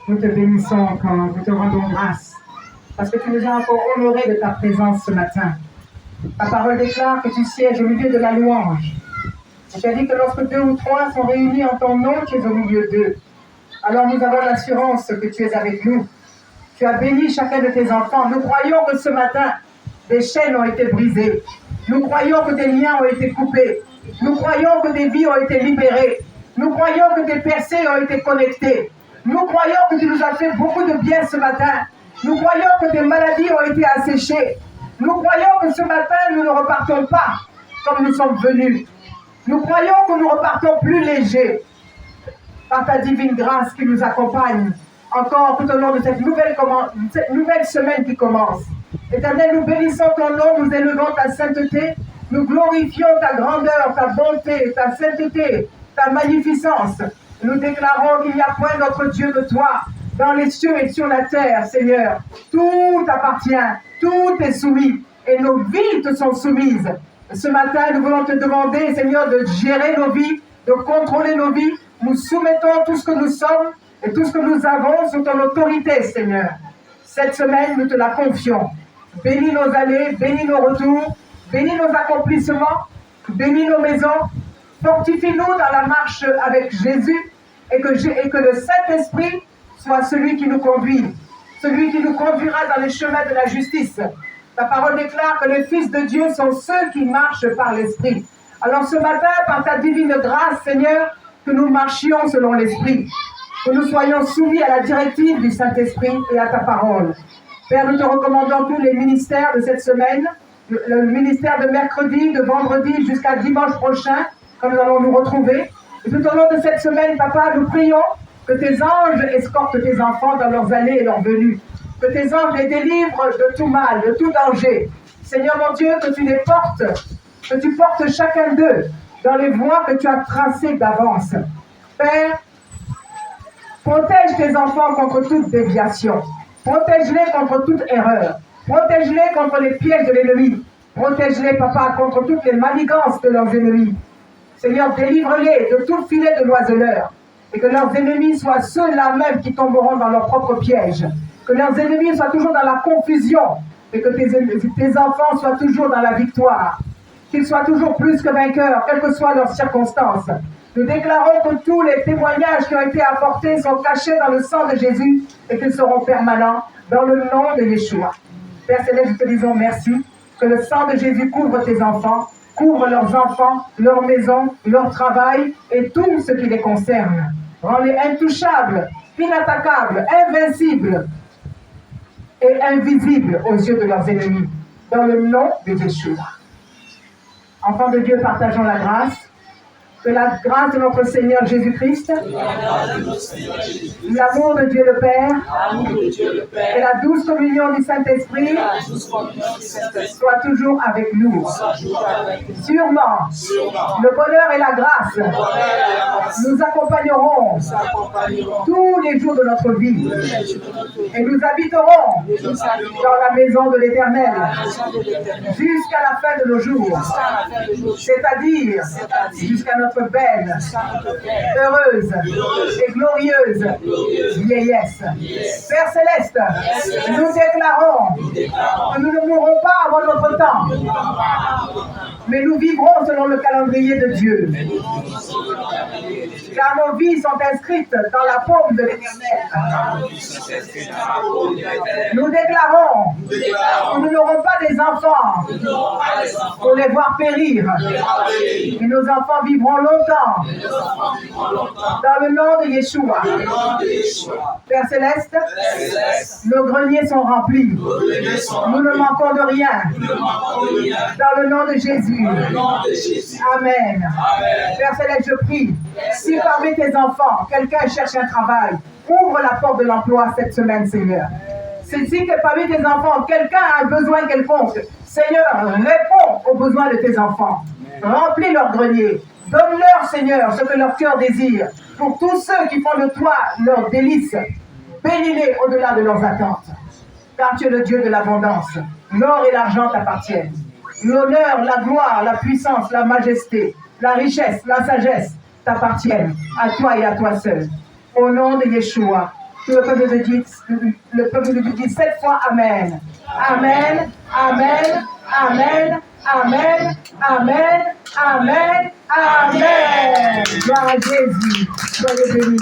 Nous te bénissons encore, nous te rendons grâce, parce que tu nous as encore honorés de ta présence ce matin. Ta parole déclare que tu sièges au milieu de la louange. Et tu as dit que lorsque 2 ou 3 sont réunis en ton nom, tu es au milieu d'eux. Alors nous avons l'assurance que tu es avec nous. Tu as béni chacun de tes enfants. Nous croyons que ce matin, des chaînes ont été brisées. Nous croyons que des liens ont été coupés. Nous croyons que des vies ont été libérées. Nous croyons que des percées ont été connectées. Nous croyons que tu nous as fait beaucoup de bien ce matin. Nous croyons que des maladies ont été asséchées. Nous croyons que ce matin, nous ne repartons pas comme nous sommes venus. Nous croyons que nous repartons plus légers par ta divine grâce qui nous accompagne encore tout au long de cette nouvelle semaine qui commence. Éternel, nous bénissons ton nom, nous élevons ta sainteté, nous glorifions ta grandeur, ta bonté, ta sainteté, ta magnificence. Nous déclarons qu'il n'y a point d'autre Dieu que toi, dans les cieux et sur la terre, Seigneur. Tout appartient, tout est soumis, et nos vies te sont soumises. Ce matin, nous voulons te demander, Seigneur, de gérer nos vies, de contrôler nos vies. Nous soumettons tout ce que nous sommes et tout ce que nous avons sous ton autorité, Seigneur. Cette semaine, nous te la confions. Bénis nos allées, bénis nos retours, bénis nos accomplissements, bénis nos maisons. Fortifie-nous dans la marche avec Jésus et que le Saint-Esprit soit celui qui nous conduit, celui qui nous conduira dans les chemins de la justice. Ta parole déclare que les fils de Dieu sont ceux qui marchent par l'Esprit. Alors ce matin, par ta divine grâce, Seigneur, que nous marchions selon l'Esprit, que nous soyons soumis à la directive du Saint-Esprit et à ta parole. Père, nous te recommandons tous les ministères de cette semaine, le ministère de mercredi, de vendredi jusqu'à dimanche prochain, quand nous allons nous retrouver. Et tout au long de cette semaine, Papa, nous prions que tes anges escortent tes enfants dans leurs allées et leurs venues, que tes anges les délivrent de tout mal, de tout danger. Seigneur mon Dieu, que tu les portes, que tu portes chacun d'eux dans les voies que tu as tracées d'avance. Père, protège tes enfants contre toute déviation. Protège-les contre toute erreur. Protège-les contre les pièges de l'ennemi. Protège-les, Papa, contre toutes les manigances de leurs ennemis. Seigneur, délivre-les de tout filet de l'oiseleur. Et que leurs ennemis soient ceux-là même qui tomberont dans leurs propres pièges. Que leurs ennemis soient toujours dans la confusion. Et que tes enfants soient toujours dans la victoire. Qu'ils soient toujours plus que vainqueurs, quelles que soient leurs circonstances. Nous déclarons que tous les témoignages qui ont été apportés sont cachés dans le sang de Jésus et qu'ils seront permanents dans le nom de Yeshua. Père Céleste, nous te disons merci. Que le sang de Jésus couvre tes enfants, couvre leurs enfants, leur maison, leur travail et tout ce qui les concerne. Rends-les intouchables, inattaquables, invincibles et invisibles aux yeux de leurs ennemis. Dans le nom de Yeshua. Enfants de Dieu, partageons la grâce. Que la grâce de notre Seigneur Jésus-Christ, l'amour de Dieu le Père, et la douce communion du Saint-Esprit soient toujours avec nous. Sûrement, le bonheur et la grâce nous accompagneront tous les jours de notre vie et nous habiterons dans la maison de l'Éternel jusqu'à la fin de nos jours, c'est-à-dire jusqu'à notre belle, heureuse et glorieuse vieillesse. Père Céleste, nous déclarons que nous ne mourrons pas avant notre temps, mais nous vivrons selon le calendrier de Dieu. Car nos vies sont inscrites dans la paume de l'Éternel. Nous déclarons que nous n'aurons pas des enfants pour les voir périr. Et nos enfants vivront longtemps dans le nom de Yeshua. Père Céleste, nos greniers sont remplis. Nous ne manquons de rien. Dans le nom de Jésus. Amen. Père Céleste, je prie, si parmi tes enfants, quelqu'un cherche un travail, ouvre la porte de l'emploi cette semaine, Seigneur. Si parmi tes enfants, quelqu'un a un besoin quelconque, Seigneur, réponds aux besoins de tes enfants. Remplis leur grenier. Donne-leur, Seigneur, ce que leur cœur désire. Pour tous ceux qui font de toi leur délice, bénis-les au-delà de leurs attentes. Car tu es le Dieu de l'abondance. L'or et l'argent t'appartiennent. L'honneur, la gloire, la puissance, la majesté, la richesse, la sagesse t'appartiennent. À toi et à toi seul. Au nom de Yeshua, Que le peuple de Dieu dit 7 fois Amen. Amen, Amen, Amen, Amen, Amen, Amen, Amen. Gloire à Jésus. Soyez bénis.